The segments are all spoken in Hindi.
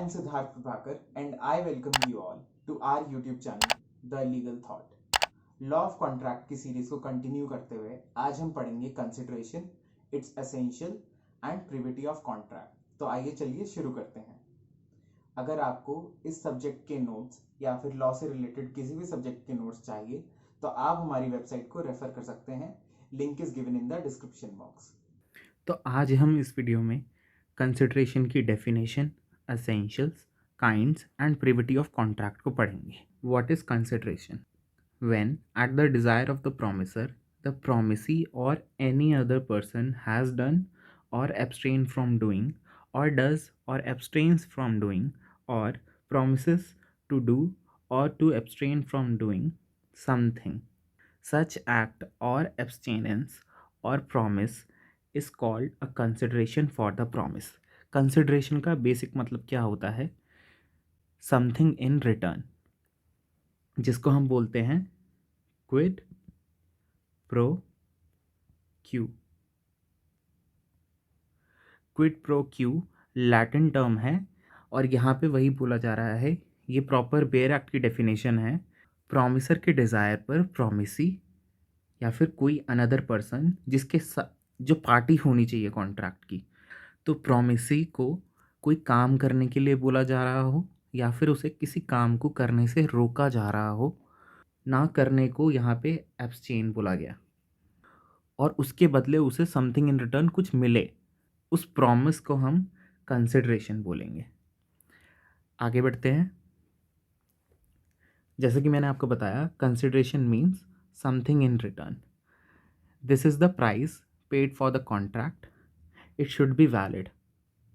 am Siddharth Prabhakar and I welcome you all to our YouTube channel The Legal Thought. Law of contract की सीरीज को कंटिन्यू करते हुए आज हम पढ़ेंगे consideration, it's essential and privity of contract. तो आइए चलिए शुरू करते हैं। अगर आपको इस सब्जेक्ट के नोट्स या फिर लॉ से रिलेटेड किसी भी सब्जेक्ट के नोट्स चाहिए तो आप हमारी वेबसाइट को रेफर कर सकते हैं। Link is given in the description box. तो आज हम इस वीडियो में कंसिडरेशन की definition, essentials, kinds and privity of contract को पढ़ेंगे। What is consideration? When at the desire of the promisor the promisee or any other person has done or abstain from doing or does or abstains from doing or promises to do or to abstain from doing something. Such act or abstinence or promise is called a consideration for the promise. Consideration का बेसिक मतलब क्या होता है? Something in return, जिसको हम बोलते हैं quid pro quo. Quid pro Q Latin term है और यहाँ पे वही बोला जा रहा है। ये प्रॉपर बेयर एक्ट की डेफिनेशन है। प्रॉमिसर के डिज़ायर पर प्रॉमिसी या फिर कोई अनदर पर्सन जिसके जो पार्टी होनी चाहिए कॉन्ट्रैक्ट की, तो प्रॉमिसी को कोई काम करने के लिए बोला जा रहा हो या फिर उसे किसी काम को करने से रोका जा रहा हो, ना करने को यहाँ पे एब्सटेन बोला गया, और उसके बदले उसे समथिंग इन रिटर्न कुछ मिले, उस प्रॉमिस को हम कंसिडरेशन बोलेंगे। आगे बढ़ते हैं। जैसे कि मैंने आपको बताया, consideration means something in return. This is the price paid for the contract, it should be valid,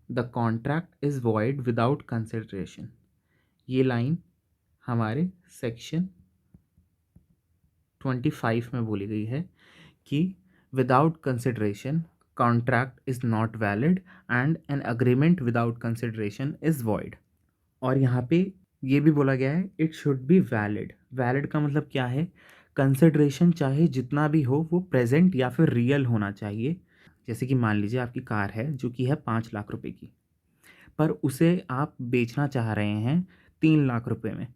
the contract is void without consideration. ये लाइन हमारे सेक्शन 25 में बोली गई है कि without consideration contract is not valid and an agreement without consideration is void. और यहाँ पे ये भी बोला गया है it should be valid. Valid का मतलब क्या है? कंसिडरेशन चाहे जितना भी हो वो प्रेजेंट या फिर रियल होना चाहिए। जैसे कि मान लीजिए आपकी कार है जो कि है 5 लाख रुपए की, पर उसे आप बेचना चाह रहे हैं 3 लाख रुपए में,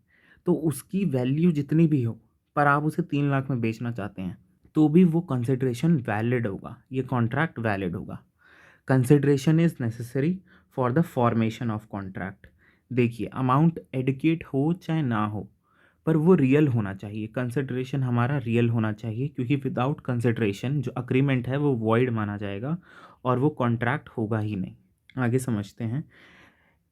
तो उसकी वैल्यू जितनी भी हो पर आप उसे 3 लाख में बेचना चाहते हैं, तो भी वो कंसिडरेशन वैलिड होगा, ये कॉन्ट्रैक्ट वैलिड होगा। Consideration is necessary for the formation of contract. देखिए, अमाउंट एडुकेट हो चाहे ना हो, पर वो रियल होना चाहिए। कंसिडरेशन हमारा रियल होना चाहिए, क्योंकि विदाउट कंसिडरेशन जो अग्रीमेंट है वो वॉइड माना जाएगा और वो कॉन्ट्रैक्ट होगा ही नहीं। आगे समझते हैं।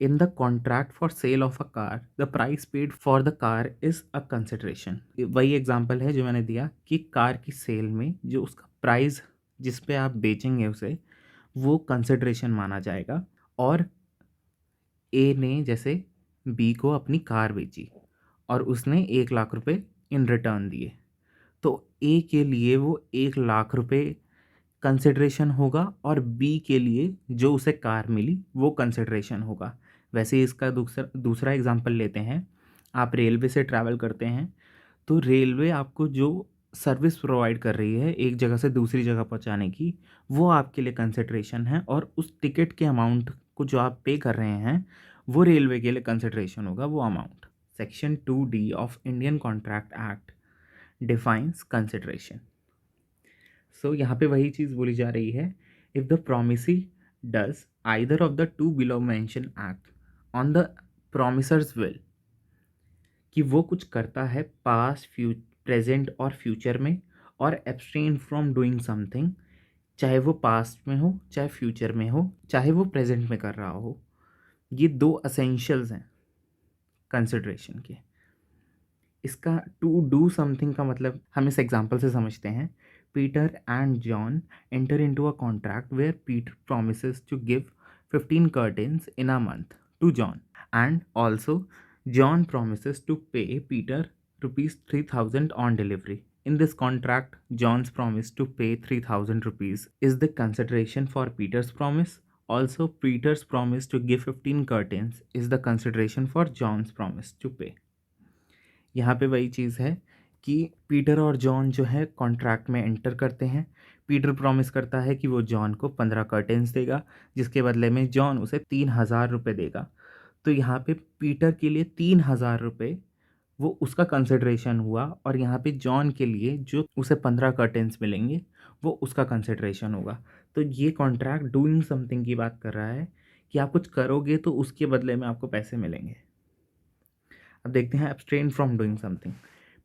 In the contract for sale of a car the price paid for the car is a consideration. वही एग्जांपल है जो मैंने दिया कि कार की सेल में जो उसका प्राइस जिस पे आप बेचेंगे उसे, वो कंसिडरेशन माना जाएगा। और ए ने जैसे बी को अपनी कार बेची और उसने 1 लाख रुपए इन रिटर्न दिए, तो ए के लिए वो 1 लाख रुपए कंसिडरेशन होगा और बी के लिए जो उसे कार मिली वो कंसिडरेशन होगा। वैसे इसका दूसरा एग्जांपल लेते हैं। आप रेलवे से ट्रैवल करते हैं, तो रेलवे आपको जो सर्विस प्रोवाइड कर रही है एक जगह से दूसरी जगह पहुंचाने की, वो आपके लिए कंसिडरेशन है, और उस टिकट के अमाउंट को जो आप पे कर रहे हैं वो रेलवे के लिए कंसिडरेशन होगा, वो amount. Section 2D of Indian contract act defines consideration. So यहाँ पे वही चीज़ बोली जा रही है, if the promisee does either of the two below mention act on the promisor's will, कि वो कुछ करता है पास्ट, प्रेजेंट और फ्यूचर में, और एब्सटेन फ्रॉम डूइंग समथिंग, चाहे वो पास्ट में हो, चाहे फ्यूचर में हो, चाहे वो प्रेजेंट में कर रहा हो। ये 2 असेंशियल्स हैं कंसिडरेशन के। इसका टू डू समथिंग का मतलब हम इस एग्जांपल से समझते हैं। Peter and John enter into a contract where Peter promises to give 15 curtains in a month to John, and also John promises to pay Peter rupees 3,000 on delivery. In this contract, John's promise to pay 3,000 rupees is the consideration for Peter's promise. Also, Peter's promise to give 15 curtains is the consideration for John's promise to pay. यहाँ पे वही चीज़ है कि पीटर और जॉन जो है कॉन्ट्रैक्ट में एंटर करते हैं। पीटर प्रॉमिस करता है कि वो जॉन को 15 कर्टेंस देगा, जिसके बदले में जॉन उसे 3,000 रुपये देगा। तो यहाँ पे पीटर के लिए 3,000 रुपये वो उसका कंसिडरेशन हुआ, और यहाँ पे जॉन के लिए जो उसे 15 कर्टेन्स मिलेंगे वो उसका कंसिडरेशन होगा। तो ये कॉन्ट्रैक्ट डूइंग समथिंग की बात कर रहा है कि आप कुछ करोगे तो उसके बदले में आपको पैसे मिलेंगे। अब देखते हैं abstain from doing something.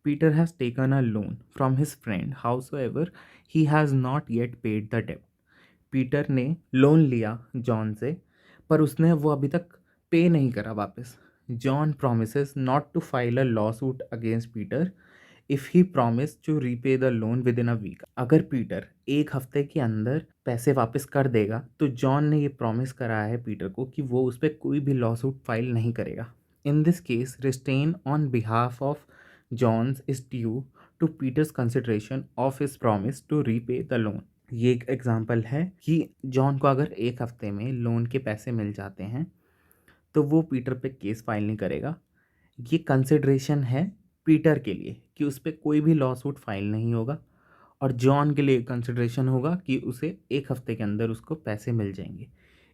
Peter has taken a loan from his friend, howsoever he has not yet paid the debt. Peter ने लोन लिया जॉन से, पर उसने वो अभी तक पे नहीं करा वापस। John promises not to file a lawsuit against Peter if he promise to repay the loan within a week. अगर पीटर एक हफ्ते के अंदर पैसे वापस कर देगा तो जॉन ने ये प्रॉमिस करा है पीटर को कि वो उस पर कोई भी लॉसूट फाइल नहीं करेगा। In this case, restraint on behalf of John's is due to Peter's consideration of his promise to repay the loan. ये एक एग्जाम्पल है कि जॉन को अगर एक हफ्ते में लोन के पैसे मिल जाते हैं तो वो पीटर पे केस फाइल नहीं करेगा। ये कंसिडरेशन है पीटर के लिए कि उस पर कोई भी लॉ सूट फाइल नहीं होगा, और जॉन के लिए कंसिडरेशन होगा कि उसे एक हफ्ते के अंदर उसको पैसे मिल जाएंगे।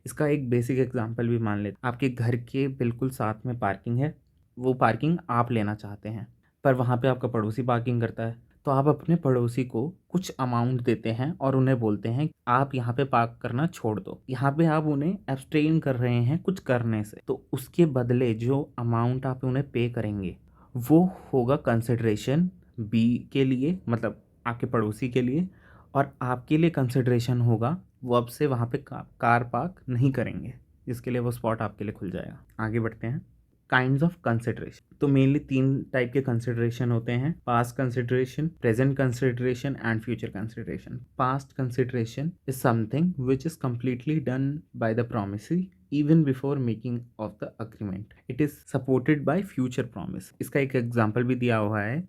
इसका एक बेसिक एग्जांपल भी मान लेते, आपके घर के बिल्कुल साथ में पार्किंग है, वो पार्किंग आप लेना चाहते हैं, पर वहाँ पे आपका पड़ोसी पार्किंग करता है, तो आप अपने पड़ोसी को कुछ अमाउंट देते हैं और उन्हें बोलते हैं आप यहाँ पे पार्क करना छोड़ दो। यहाँ पे आप उन्हें एब्सटेन कर रहे हैं कुछ करने से, तो उसके बदले जो अमाउंट आप उन्हें पे करेंगे वो होगा कंसिडरेशन बी के लिए, मतलब आपके पड़ोसी के लिए, और आपके लिए कंसिडरेशन होगा वो अब से वहाँ पे कार पार्क नहीं करेंगे, जिसके लिए वो स्पॉट आपके लिए खुल जाएगा। आगे बढ़ते हैं। Kinds of consideration. तो मेनली 3 टाइप के कंसिडरेशन होते हैं, past consideration, present consideration and future consideration. Past consideration is something which is completely done by the promisee even before making of the agreement. It is supported by future promise. इसका एक एग्जाम्पल भी दिया हुआ है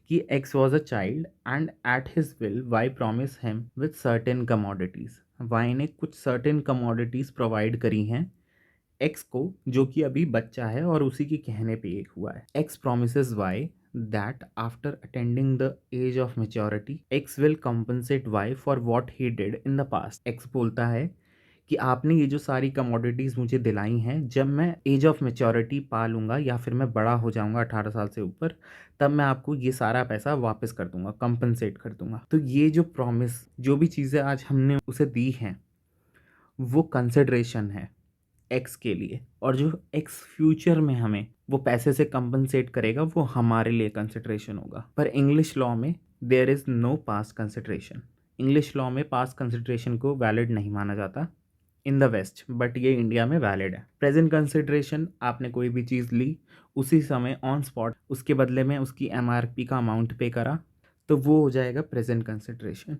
कि X was a child and at his will Y promised him with certain commodities. Y ने कुछ certain commodities provide करी हैं X को, जो कि अभी बच्चा है और उसी के कहने पे एक हुआ है। X promises Y that after attending the age of maturity X will compensate Y for what he did in the past. X बोलता है कि आपने ये जो सारी कमोडिटीज़ मुझे दिलाई हैं, जब मैं एज ऑफ मेच्योरिटी पा लूँगा या फिर मैं बड़ा हो जाऊँगा 18 साल से ऊपर, तब मैं आपको ये सारा पैसा वापस कर दूँगा, कंपनसेट कर दूँगा। तो ये जो प्रॉमिस, जो भी चीज़ें आज हमने उसे दी हैं वो कंसिडरेशन है एक्स के लिए, और जो एक्स फ्यूचर में हमें वो पैसे से कंपनसेट करेगा वो हमारे लिए कंसिडरेशन होगा। पर इंग्लिश लॉ में there is no past consideration. English law में पास्ट कंसिडरेशन को वैलिड नहीं माना जाता इन द वेस्ट, बट ये इंडिया में वैलिड है। प्रेजेंट कंसिडरेशन, आपने कोई भी चीज़ ली उसी समय ऑन स्पॉट, उसके बदले में उसकी MRP का अमाउंट पे करा, तो वो हो जाएगा present consideration.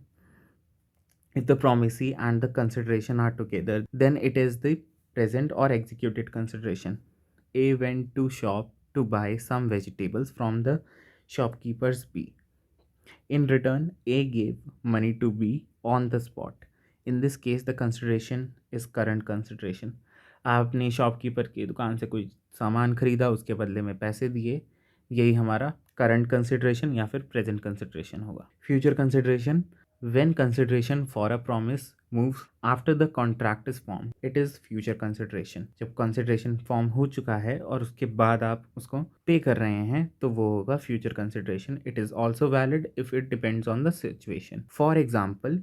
If the promisee and the consideration are together, then it is the present or executed consideration. A went to shop to buy some vegetables from the shopkeepers B. In return, A gave money to B on the spot. In this case, the consideration is current consideration. आपने शॉपकीपर की दुकान से कोई सामान खरीदा, उसके बदले में पैसे दिए, यही हमारा करंट कंसिडरेशन या फिर प्रेजेंट कंसिडरेशन होगा। Future consideration, when consideration for a promise moves after the contract is formed, it is future consideration. जब consideration form हो चुका है और उसके बाद आप उसको पे कर रहे हैं तो वो होगा future consideration. It is also valid if it depends on the situation. For example,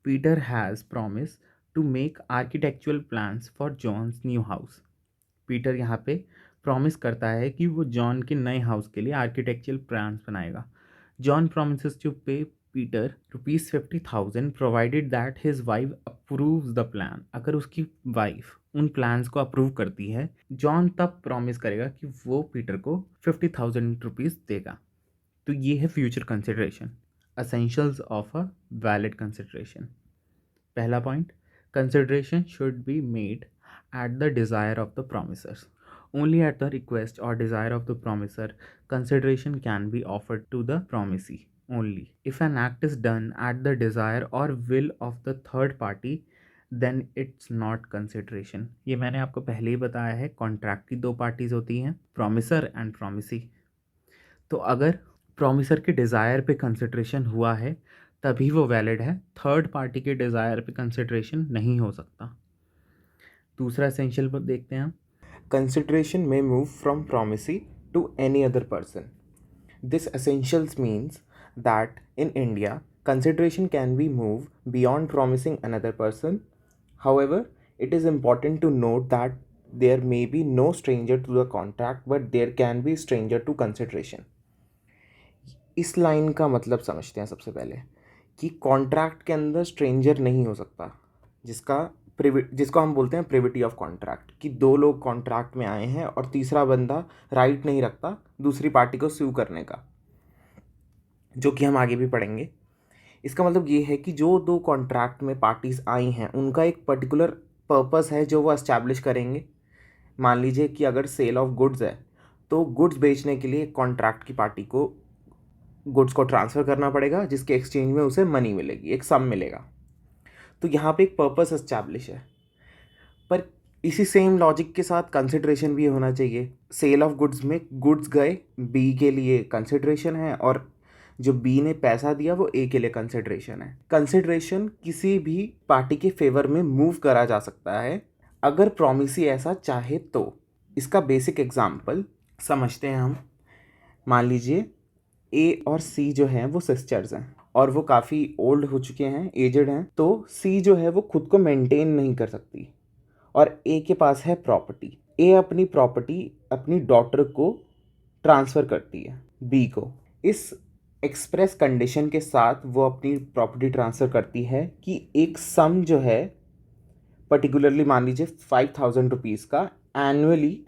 Peter has promised to make architectural plans for John's new house. Peter यहाँ पे प्रॉमिस करता है कि वो जॉन के नए हाउस के लिए आर्किटेक्चरल प्लान्स बनाएगा। John promises to pay Peter ₹50,000 provided that his wife approves the plan. अगर उसकी वाइफ उन प्लान्स को अप्रूव करती है, जॉन तब प्रॉमिस करेगा कि वो पीटर को ₹50,000 देगा। तो ये है future consideration, essentials of a valid consideration. पहला point, consideration should be made at the desire of the promisers. Only at the request or desire of the promiser, consideration can be offered to the promisee only. If an act is done at the desire or will of the third party, then it's not consideration. ये मैंने आपको पहले ही बताया है, कॉन्ट्रैक्ट की 2 पार्टीज होती हैं, प्रॉमिसर एंड प्रॉमिसी। तो अगर प्रॉमिसर के डिज़ायर पे कंसिडरेशन हुआ है तभी वो वैलिड है, थर्ड पार्टी के डिज़ायर पे कंसिडरेशन नहीं हो सकता। दूसरा एसेंशियल देखते हैं, consideration may move from promisee to any other person. This essentials means that in India, consideration can be moved beyond promising another person. However, it is important to note that there may be no stranger to the contract, but there can be stranger to consideration. इस लाइन का मतलब समझते हैं सबसे पहले कि कॉन्ट्रैक्ट के अंदर स्ट्रेंजर नहीं हो सकता, जिसको हम बोलते हैं प्रिविटी ऑफ कॉन्ट्रैक्ट, कि दो लोग कॉन्ट्रैक्ट में आए हैं और तीसरा बंदा राइट नहीं रखता दूसरी पार्टी को स्यू करने का, जो कि हम आगे भी पढ़ेंगे। इसका मतलब ये है कि जो दो कॉन्ट्रैक्ट में पार्टीज आई हैं उनका एक पर्टिकुलर पर्पस है जो वो एस्टैब्लिश करेंगे। मान लीजिए कि अगर सेल ऑफ गुड्स है तो गुड्स बेचने के लिए कॉन्ट्रैक्ट की पार्टी को गुड्स को ट्रांसफ़र करना पड़ेगा, जिसके एक्सचेंज में उसे मनी मिलेगी, एक सम मिलेगा। तो यहाँ पे एक पर्पस एस्टैब्लिश है। पर इसी सेम लॉजिक के साथ कंसिडरेशन भी होना चाहिए। सेल ऑफ गुड्स में गुड्स गए बी के लिए कंसिडरेशन है और जो बी ने पैसा दिया वो ए के लिए कंसिडरेशन है। कंसिडरेशन किसी भी पार्टी के फेवर में मूव करा जा सकता है अगर प्रॉमिसी ऐसा चाहे तो। इसका बेसिक एग्जांपल समझते हैं हम। मान लीजिए ए और सी जो हैं वो सिस्टर्स हैं और वो काफ़ी ओल्ड हो चुके हैं, एजड हैं, तो सी जो है वो खुद को मेंटेन नहीं कर सकती और ए के पास है प्रॉपर्टी। ए अपनी प्रॉपर्टी अपनी डॉटर को ट्रांसफ़र करती है बी को। इस एक्सप्रेस कंडीशन के साथ वो अपनी प्रॉपर्टी ट्रांसफ़र करती है कि एक सम जो है पर्टिकुलरली मान लीजिए 5,000 रुपीज़ का एनुअली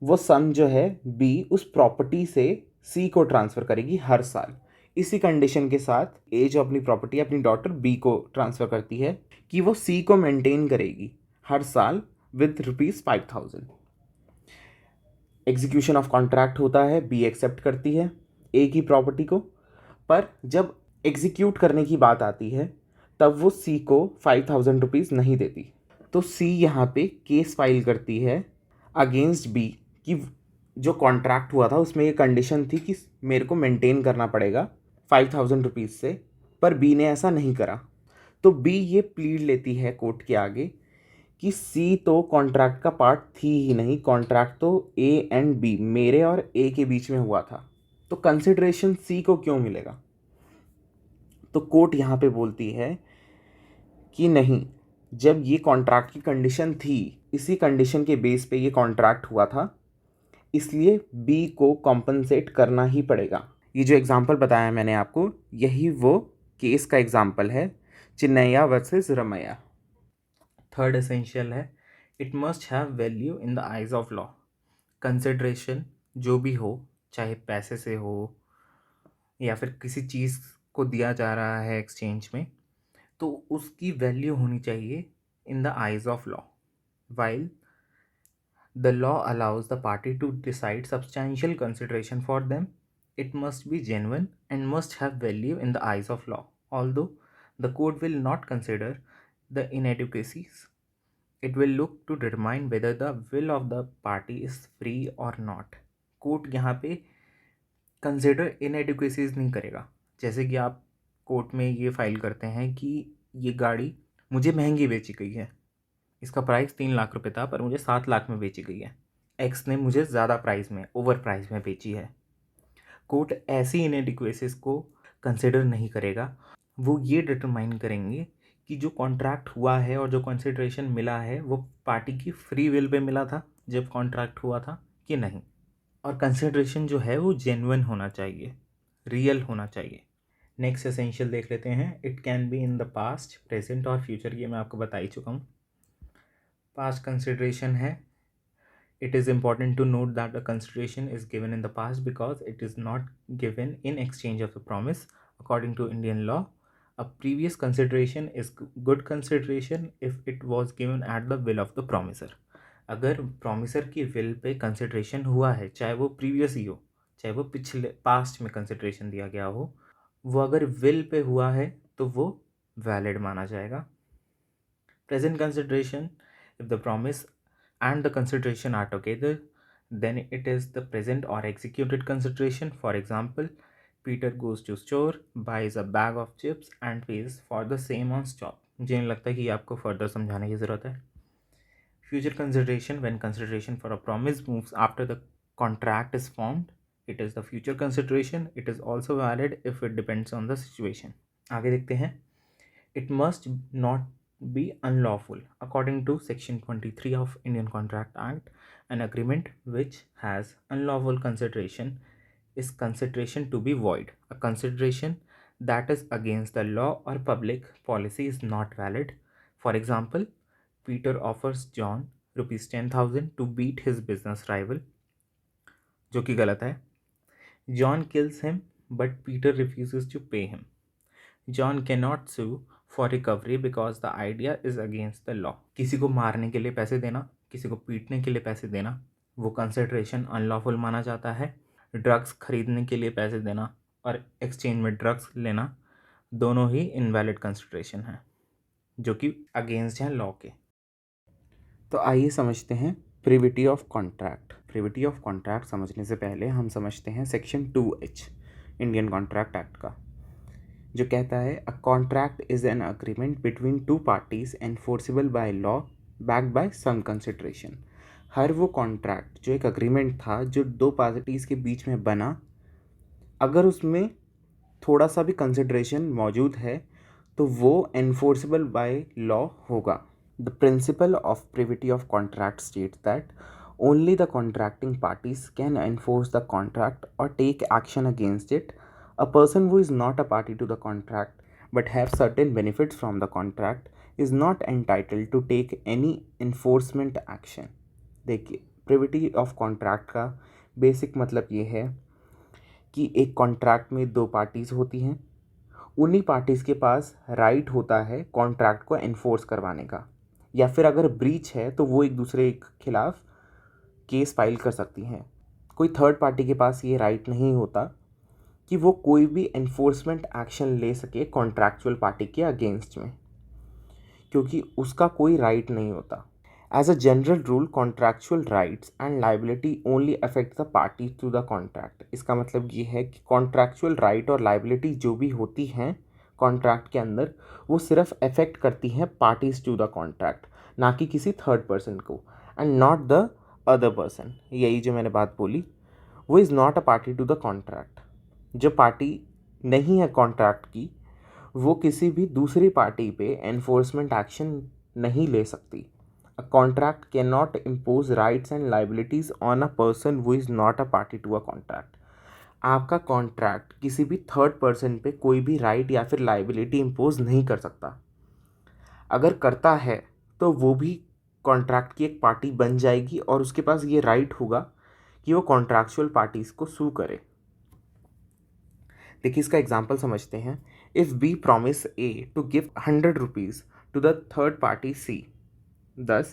वो सम जो है बी उस प्रॉपर्टी से सी को ट्रांसफ़र करेगी हर साल। इसी कंडीशन के साथ ए जो अपनी प्रॉपर्टी अपनी डॉटर बी को ट्रांसफ़र करती है कि वो सी को मेंटेन करेगी हर साल विद ₹5,000। एग्जीक्यूशन ऑफ कॉन्ट्रैक्ट होता है, बी एक्सेप्ट करती है ए की प्रॉपर्टी को, पर जब एग्जीक्यूट करने की बात आती है तब वो सी को 5,000 रुपीज़ नहीं देती। तो सी यहाँ पे केस फाइल करती है अगेंस्ट बी कि जो कॉन्ट्रैक्ट हुआ था उसमें ये कंडीशन थी कि मेरे को मेंटेन करना पड़ेगा 5,000 रुपीज़ से, पर बी ने ऐसा नहीं करा। तो बी ये प्लीड लेती है कोर्ट के आगे कि सी तो कॉन्ट्रैक्ट का पार्ट थी ही नहीं, कॉन्ट्रैक्ट तो ए एंड बी मेरे और ए के बीच में हुआ था, तो कंसिडरेशन सी को क्यों मिलेगा। तो कोर्ट यहाँ पे बोलती है कि नहीं, जब ये कॉन्ट्रैक्ट की कंडीशन थी, इसी कंडीशन के बेस पे ये कॉन्ट्रैक्ट हुआ था, इसलिए बी को कॉम्पनसेट करना ही पड़ेगा। ये जो एग्जांपल बताया मैंने आपको, यही वो केस का एग्जांपल है, Chinnaya versus Ramayya. Third essential है, it must have value in the eyes of law. Consideration जो भी हो, चाहे पैसे से हो या फिर किसी चीज़ को दिया जा रहा है एक्सचेंज में, तो उसकी वैल्यू होनी चाहिए इन the eyes of law. While the law allows the party to decide substantial consideration for them, it must be genuine and must have value in the eyes of law. Although the court will not consider the inadequacies, it will look to determine whether the will of the party is free or not. Court यहाँ पे कंसिडर इनएडिक्वेसीज नहीं करेगा। जैसे कि आप कोर्ट में ये फाइल करते हैं कि ये गाड़ी मुझे महंगी बेची गई है, इसका प्राइस 3 लाख रुपए था पर मुझे 7 लाख में बेची गई है, एक्स ने मुझे ज़्यादा प्राइस में, ओवर प्राइस में बेची है। कोर्ट ऐसी इनएडिक्वेसीज को कंसिडर नहीं करेगा। वो ये डिटरमाइन करेंगे कि जो कॉन्ट्रैक्ट हुआ है और जो कंसिडरेशन मिला है वो पार्टी की फ्री विल पे मिला था जब कॉन्ट्रैक्ट हुआ था कि नहीं, और कंसिडरेशन जो है वो जेन्युइन होना चाहिए, रियल होना चाहिए। नेक्स्ट एसेंशियल देख लेते हैं, it can be in the past, present और फ्यूचर। ये मैं आपको बता ही चुका हूँ। पास्ट कंसिडरेशन है, it is important to note that the consideration is given in the past because it is not given in exchange of a promise. According to Indian law, a previous consideration is good consideration if it was given at the will of the promiser. अगर promiser की will पे consideration हुआ है, चाहे वो previous ही हो, चाहे वो पिछले past में consideration दिया गया हो, वो अगर will पे हुआ है तो वो valid माना जाएगा। Present consideration, if the promise and the consideration are together, then it is the present or executed consideration. For example, Peter goes to store, buys a bag of chips and pays for the same on stop. मुझे नहीं लगता कि आपको फर्दर समझाने की ज़रूरत है। Future consideration, when consideration for a promise moves after the contract is formed, it is the future consideration. It is also valid if it depends on the situation. आगे देखते हैं. It must not be unlawful. According to section 23 of Indian Contract Act, an agreement which has unlawful consideration is consideration to be void. A consideration that is against the law or public policy is not valid. For example, Peter offers John rupees 10,000 to beat his business rival, जो कि गलत है. John kills him, but Peter refuses to pay him. John cannot sue for recovery because the idea is against the law. किसी को मारने के लिए पैसे देना, किसी को पीटने के लिए पैसे देना, वो कंसिडरेशन अनलॉफुल माना जाता है. ड्रग्स खरीदने के लिए पैसे देना और एक्सचेंज में ड्रग्स लेना दोनों ही इनवैलिड कंसिडरेशन है, जो कि अगेंस्ट हैं लॉ के. तो आइए समझते हैं privity of contract. Privity of contract समझने से पहले हम समझते हैं section 2H Indian contract act का, जो कहता है a contract is an agreement between two parties enforceable by law backed by some consideration. हर वो कॉन्ट्रैक्ट जो एक अग्रीमेंट था जो दो पार्टीज़ के बीच में बना, अगर उसमें थोड़ा सा भी कंसिडरेशन मौजूद है तो वो एनफोर्सेबल बाय लॉ होगा. The principle of privity of contract states that only the contracting parties can enforce the contract or take action against it. A person who is not a party to the contract but have certain benefits from the contract is not entitled to take any enforcement action. देखिए, प्रिविटी ऑफ कॉन्ट्रैक्ट का बेसिक मतलब ये है कि एक कॉन्ट्रैक्ट में दो पार्टीज़ होती हैं, उन्हीं पार्टीज़ के पास राइट होता है कॉन्ट्रैक्ट को एनफोर्स करवाने का, या फिर अगर ब्रीच है तो वो एक दूसरे के खिलाफ केस फाइल कर सकती हैं. कोई थर्ड पार्टी के पास ये राइट नहीं होता कि वो कोई भी एनफोर्समेंट एक्शन ले सके कॉन्ट्रैक्चुअल पार्टी के अगेंस्ट में, क्योंकि उसका कोई राइट नहीं होता. As a general rule contractual rights and liability only affect the party to the contract. इसका मतलब ये है कि कॉन्ट्रैक्चुअल राइट और लाइबिलिटी जो भी होती हैं कॉन्ट्रैक्ट के अंदर, वो सिर्फ अफेक्ट करती हैं पार्टीज टू द कॉन्ट्रैक्ट, ना कि किसी थर्ड पर्सन को, and not the other person. यही जो मैंने बात बोली, वो is not a party to the contract. जो पार्टी नहीं है कॉन्ट्रैक्ट की, वो किसी भी दूसरी पार्टी पे एनफोर्समेंट एक्शन नहीं ले सकती. A contract can not impose rights and liabilities on a person who is not a party to a contract. आपका कॉन्ट्रैक्ट किसी भी थर्ड पर्सन पे कोई भी राइट या फिर लाइबिलिटी इम्पोज नहीं कर सकता. अगर करता है तो वो भी कॉन्ट्रैक्ट की एक पार्टी बन जाएगी और उसके पास ये राइट होगा कि वो कॉन्ट्रैक्चुअल पार्टीज़ को सू करे. देखिए, इसका एग्जांपल समझते हैं. If B promise A to give 100 rupees to the third party C, thus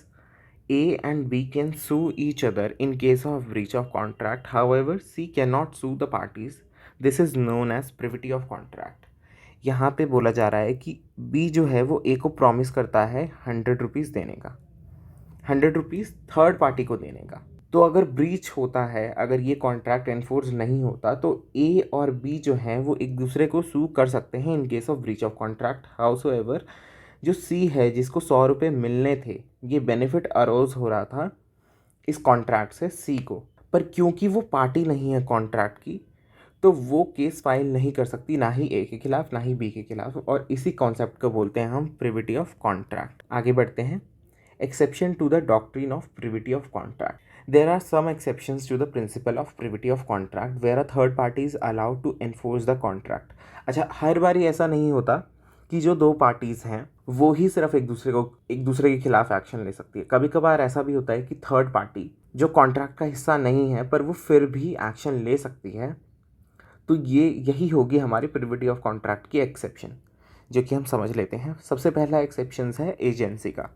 A and B can sue each other in case of breach of contract. However, C cannot sue the parties. This is known as privity of contract. यहाँ पे बोला जा रहा है कि B जो है वो A को प्रॉमिस करता है 100 रुपीज़ देने का, 100 रुपीज़ थर्ड पार्टी को देने का. तो अगर ब्रीच होता है, अगर ये कॉन्ट्रैक्ट एनफोर्स नहीं होता, तो A और B जो हैं वो एक दूसरे को सू कर सकते हैं in case of breach of contract. However जो सी है, जिसको 100 रुपये मिलने थे, ये बेनिफिट अरोज हो रहा था इस कॉन्ट्रैक्ट से सी को, पर क्योंकि वो पार्टी नहीं है कॉन्ट्रैक्ट की, तो वो केस फाइल नहीं कर सकती, ना ही ए के खिलाफ ना ही बी के खिलाफ. और इसी कॉन्सेप्ट को बोलते हैं हम प्रिविटी ऑफ कॉन्ट्रैक्ट. आगे बढ़ते हैं. Exception to the doctrine of privity of contract. There are some exceptions to the principle of privity of contract where a third party is allowed to enforce the contract. अच्छा, हर बारी ऐसा नहीं होता कि जो दो पार्टीज़ हैं वो ही सिर्फ एक दूसरे के खिलाफ एक्शन ले सकती है. कभी कभार ऐसा भी होता है कि थर्ड पार्टी जो कॉन्ट्रैक्ट का हिस्सा नहीं है पर वो फिर भी एक्शन ले सकती है. तो यही होगी हमारी प्रिविटी ऑफ कॉन्ट्रैक्ट की एक्सेप्शन, जो कि हम समझ लेते हैं. सबसे पहला एक्सेप्शन है एजेंसी का.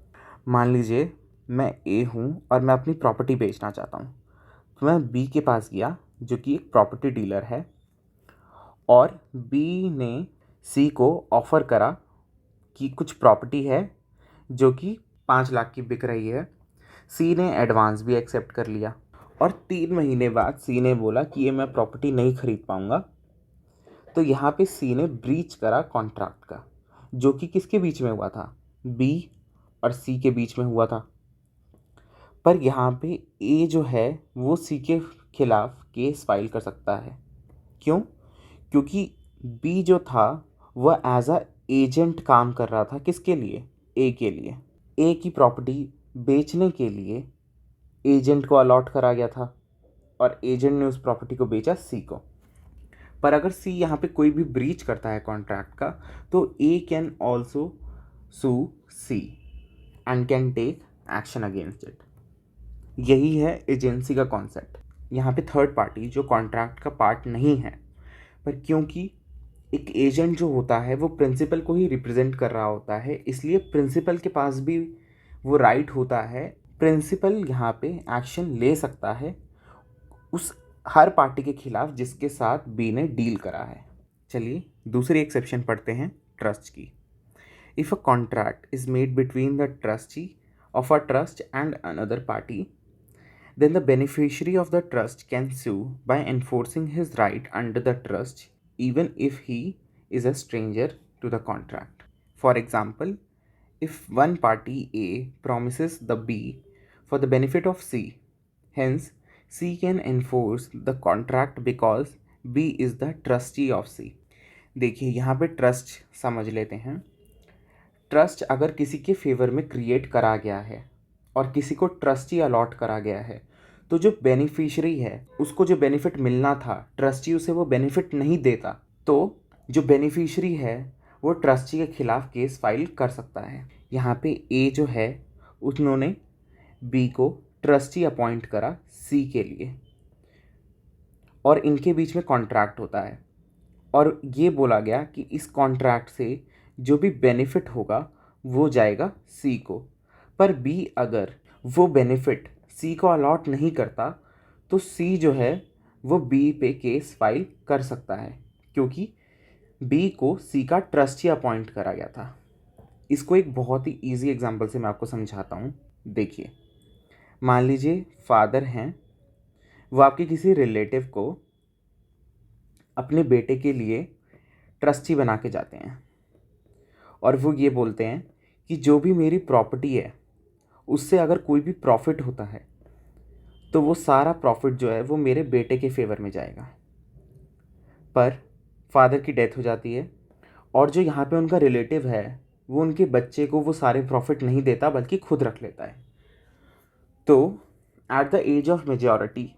मान लीजिए मैं ए हूँ और मैं अपनी प्रॉपर्टी बेचना चाहता हूँ, तो मैं बी के पास गया जो कि एक प्रॉपर्टी डीलर है, और बी ने सी को ऑफ़र करा कि कुछ प्रॉपर्टी है जो कि 5 लाख की बिक रही है. सी ने एडवांस भी एक्सेप्ट कर लिया, और 3 महीने बाद सी ने बोला कि ये मैं प्रॉपर्टी नहीं खरीद पाऊँगा. तो यहाँ पे सी ने ब्रीच करा कॉन्ट्रैक्ट का, जो कि किसके बीच में हुआ था, बी और सी के बीच में हुआ था. पर यहाँ पे ए जो है वो सी के खिलाफ केस फाइल कर सकता है। क्यों? क्योंकि बी जो था वह एज अ एजेंट काम कर रहा था। किसके लिए? ए के लिए। ए की प्रॉपर्टी बेचने के लिए एजेंट को अलॉट करा गया था और एजेंट ने उस प्रॉपर्टी को बेचा सी को। पर अगर सी यहाँ पे कोई भी ब्रीच करता है कॉन्ट्रैक्ट का तो A can also sue C and can take action against it. यही है एजेंसी का कॉन्सेप्ट। यहाँ पे थर्ड पार्टी जो कॉन्ट्रैक्ट का पार्ट नहीं है, पर क्योंकि एक एजेंट जो होता है वो प्रिंसिपल को ही रिप्रेजेंट कर रहा होता है, इसलिए प्रिंसिपल के पास भी वो राइट होता है। प्रिंसिपल यहाँ पे एक्शन ले सकता है उस हर पार्टी के खिलाफ जिसके साथ बी ने डील करा है। चलिए दूसरी एक्सेप्शन पढ़ते हैं ट्रस्ट की। If a contract is made between the trustee of a trust and another party, then the beneficiary of the trust can sue by enforcing his right under the trust even if he is a stranger to the contract. For example, if one party A promises the B for the benefit of C, hence C can enforce the contract because B is the trustee of C. देखिए यहाँ पे ट्रस्ट समझ लेते हैं। ट्रस्ट अगर किसी के फेवर में क्रिएट करा गया है और किसी को ट्रस्टी अलॉट करा गया है, तो जो बेनिफिशियरी है उसको जो बेनिफिट मिलना था, ट्रस्टी उसे वो बेनिफिट नहीं देता, तो जो बेनिफिशियरी है वो ट्रस्टी के खिलाफ केस फाइल कर सकता है। यहाँ पे ए जो है उन्होंने बी को ट्रस्टी अपॉइंट करा सी के लिए और इनके बीच में कॉन्ट्रैक्ट होता है और ये बोला गया कि इस कॉन्ट्रैक्ट से जो भी बेनिफिट होगा वो जाएगा सी को। पर बी अगर वो बेनिफिट सी को अलॉट नहीं करता तो सी जो है वो बी पे केस फाइल कर सकता है क्योंकि बी को सी का ट्रस्टी अपॉइंट करा गया था। इसको एक बहुत ही इजी एग्जांपल से मैं आपको समझाता हूँ। देखिए, मान लीजिए फादर हैं, वो आपके किसी रिलेटिव को अपने बेटे के लिए ट्रस्टी बना के जाते हैं और वो ये बोलते हैं कि जो भी मेरी प्रॉपर्टी है उससे अगर कोई भी प्रॉफिट होता है तो वो सारा प्रॉफिट जो है वो मेरे बेटे के फेवर में जाएगा। पर फादर की डेथ हो जाती है और जो यहाँ पे उनका रिलेटिव है वो उनके बच्चे को वो सारे प्रॉफिट नहीं देता बल्कि खुद रख लेता है। तो at the age of majority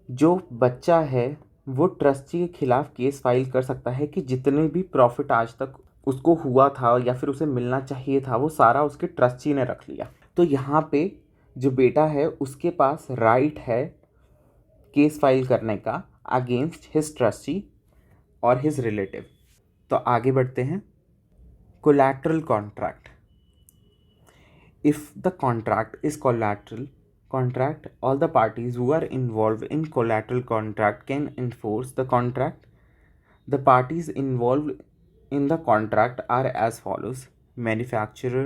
जो बच्चा है वो ट्रस्टी के खिलाफ केस फाइल कर सकता है कि जितने भी प्रॉफिट आज तक उसको हुआ था या फिर उसे मिलना चाहिए था वो सारा उसके ट्रस्टी ने रख लिया। तो यहाँ पे जो बेटा है उसके पास राइट है केस फाइल करने का अगेंस्ट हिज ट्रस्टी और हिज रिलेटिव। तो आगे बढ़ते हैं। Collateral contract. If the contract is collateral contract, all the parties who are involved in collateral contract can enforce the contract. The parties involved in the contract are as follows: manufacturer,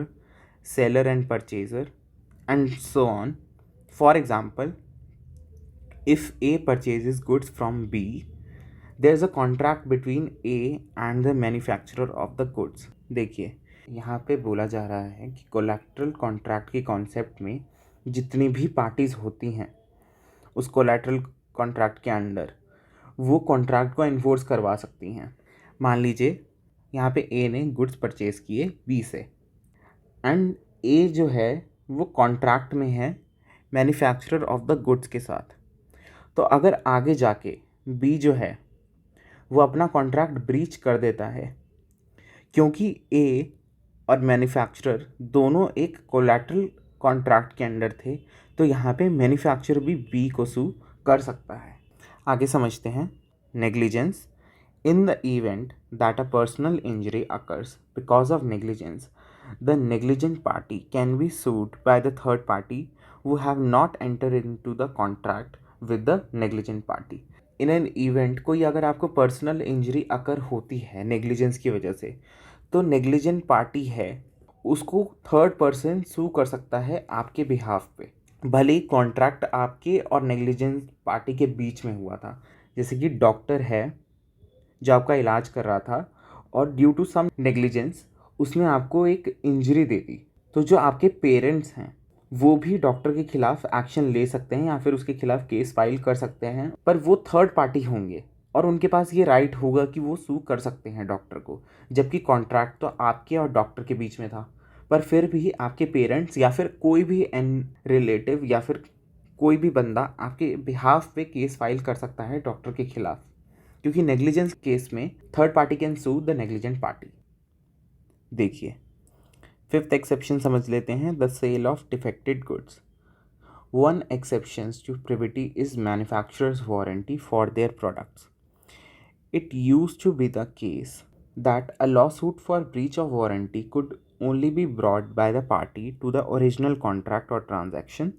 seller and purchaser, and so on. For example, if A purchases goods from B, there is a contract between A and the manufacturer of the goods. देखिए, यहाँ पे बोला जा रहा है कि कोलैटरल कॉन्ट्रैक्ट के कॉन्सेप्ट में जितनी भी पार्टीज़ होती हैं उस कोलैटरल कॉन्ट्रैक्ट के अंडर वो कॉन्ट्रैक्ट को इन्फोर्स करवा सकती हैं। मान लीजिए यहाँ पे ए ने गुड्स परचेज़ किए बी से एंड ए जो है वो कॉन्ट्रैक्ट में है मैन्युफैक्चरर ऑफ द गुड्स के साथ। तो अगर आगे जाके बी जो है वो अपना कॉन्ट्रैक्ट ब्रीच कर देता है क्योंकि ए और मैन्युफैक्चरर दोनों एक कोलैटरल कॉन्ट्रैक्ट के अंडर थे, तो यहाँ पे मैन्युफैक्चरर भी बी को सू कर सकता है। आगे समझते हैं। Negligence. In the event that a personal injury occurs because of negligence, the negligent party can be sued by the third party who have not enter into the contract with the negligent party. In an event कोई अगर आपको पर्सनल इंजरी अकर होती है नेग्लिजेंस की वजह से, तो नेग्लिजेंट पार्टी है उसको थर्ड पर्सन सू कर सकता है आपके बिहाफ पे, भले ही कॉन्ट्रैक्ट आपके और नेग्लिजेंट पार्टी के बीच में हुआ था। जैसे कि डॉक्टर है जो आपका इलाज कर रहा था और ड्यू टू सम नेग्लिजेंस उसने आपको एक इंजरी दे दी, तो जो आपके पेरेंट्स हैं वो भी डॉक्टर के खिलाफ एक्शन ले सकते हैं या फिर उसके खिलाफ केस फाइल कर सकते हैं, पर वो थर्ड पार्टी होंगे और उनके पास ये राइट होगा कि वो सू कर सकते हैं डॉक्टर को, जबकि कॉन्ट्रैक्ट तो आपके और डॉक्टर के बीच में था। पर फिर भी आपके पेरेंट्स या फिर कोई भी एन रिलेटिव या फिर कोई भी बंदा आपके बिहाफ पे केस फाइल कर सकता है डॉक्टर के खिलाफ, क्योंकि नेग्लिजेंस केस में third party can sue the negligent party. देखिए, फिफ्थ एक्सेप्शन समझ लेते हैं, the sale of defected goods. One exception to privity is manufacturer's warranty for their products. It used to be the case that a lawsuit for breach of warranty could only be brought by the party to the original contract or transaction.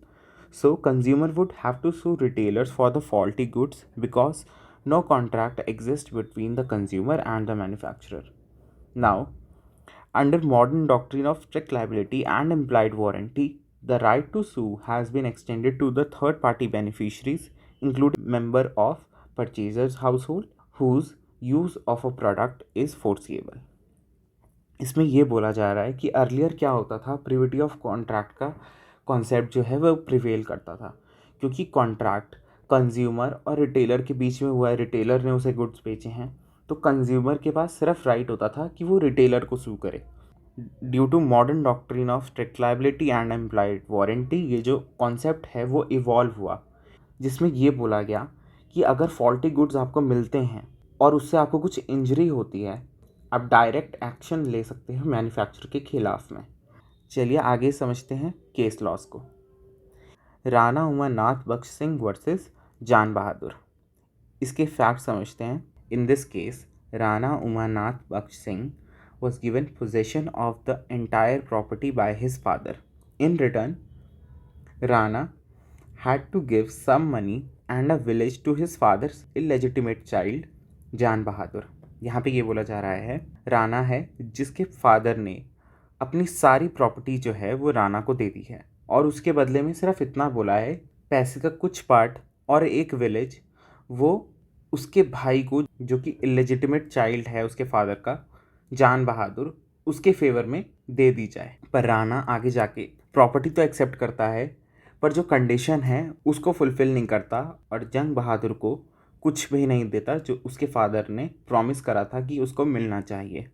So, consumer would have to sue retailers for the faulty goods because no contract exists between the consumer and the manufacturer. Now, under modern doctrine of strict liability and implied warranty, the right to sue has been extended to the third party beneficiaries, including member of purchaser's household whose use of a product is foreseeable. इसमें ये बोला जा रहा है कि अर्लियर क्या होता था, प्रिविटी ऑफ कॉन्ट्रैक्ट का कॉन्सेप्ट जो है वो प्रिवेल करता था, क्योंकि कॉन्ट्रैक्ट कंज्यूमर और रिटेलर के बीच में हुआ है, रिटेलर ने उसे गुड्स बेचे हैं, तो कंज्यूमर के पास सिर्फ राइट होता था कि वो रिटेलर को सू करे। Due to modern doctrine of strict liability and employed warranty, ये जो कॉन्सेप्ट है वो इवॉल्व हुआ, जिसमें ये बोला गया कि अगर फॉल्टी गुड्स आपको मिलते हैं और उससे आपको कुछ इंजरी होती है, आप डायरेक्ट एक्शन ले सकते हैं मैन्युफैक्चरर के खिलाफ में। चलिए आगे समझते हैं केस लॉस को। राणा उमानाथ बख्श सिंह वर्सेस जान बहादुर, इसके फैक्ट समझते हैं। इन this case, Rana Umanath Bakhsh Singh was given possession of the entire property by his father. In return, Rana had to give some money and a village to his father's illegitimate child, जान बहादुर। यहाँ पे ये बोला जा रहा है, राणा है जिसके फादर ने अपनी सारी प्रॉपर्टी जो है वो राणा को दे दी है और उसके बदले में सिर्फ इतना बोला है, पैसे का कुछ पार्ट और एक विलेज वो उसके भाई को, जो कि इलेजिटिमेट चाइल्ड है उसके फादर का, जान बहादुर, उसके फेवर में दे दी जाए। पर राणा आगे जाके प्रॉपर्टी तो एक्सेप्ट करता है, पर जो कंडीशन है उसको फुलफिल नहीं करता और जंग बहादुर को कुछ भी नहीं देता जो उसके फादर ने प्रॉमिस करा था कि उसको मिलना चाहिए।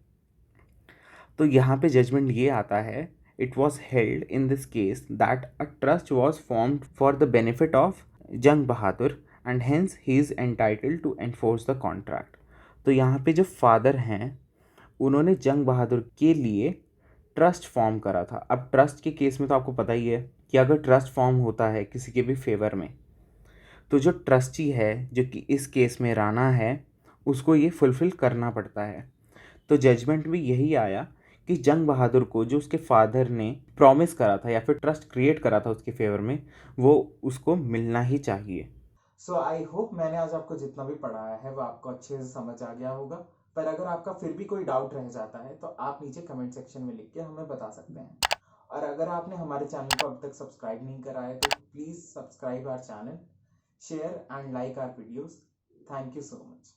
तो यहाँ पे जजमेंट ये आता है, it was held in this case that a trust was formed for the benefit of Jung Bahadur and hence he is entitled to enforce the contract. तो यहाँ पे जो फादर हैं उन्होंने जंग बहादुर के लिए ट्रस्ट फॉर्म करा था। अब ट्रस्ट के केस में तो आपको पता ही है कि अगर ट्रस्ट फॉर्म होता है किसी के भी फेवर में, तो जो ट्रस्टी है, जो कि इस केस में राणा है, उसको ये फुलफिल करना पड़ता है। तो जजमेंट में यही आया कि जंग बहादुर को जो उसके फादर ने प्रॉमिस करा था या फिर ट्रस्ट क्रिएट करा था उसके फेवर में, वो उसको मिलना ही चाहिए। सो आई होप मैंने आज आपको जितना भी पढ़ाया है वो आपको अच्छे से समझ आ गया होगा। पर अगर आपका फिर भी कोई डाउट रह जाता है तो आप नीचे कमेंट सेक्शन में लिख के हमें बता सकते हैं। और अगर आपने हमारे चैनल को अब तक सब्सक्राइब नहीं करा है तो please subscribe our channel, share and like our videos. Thank you so much.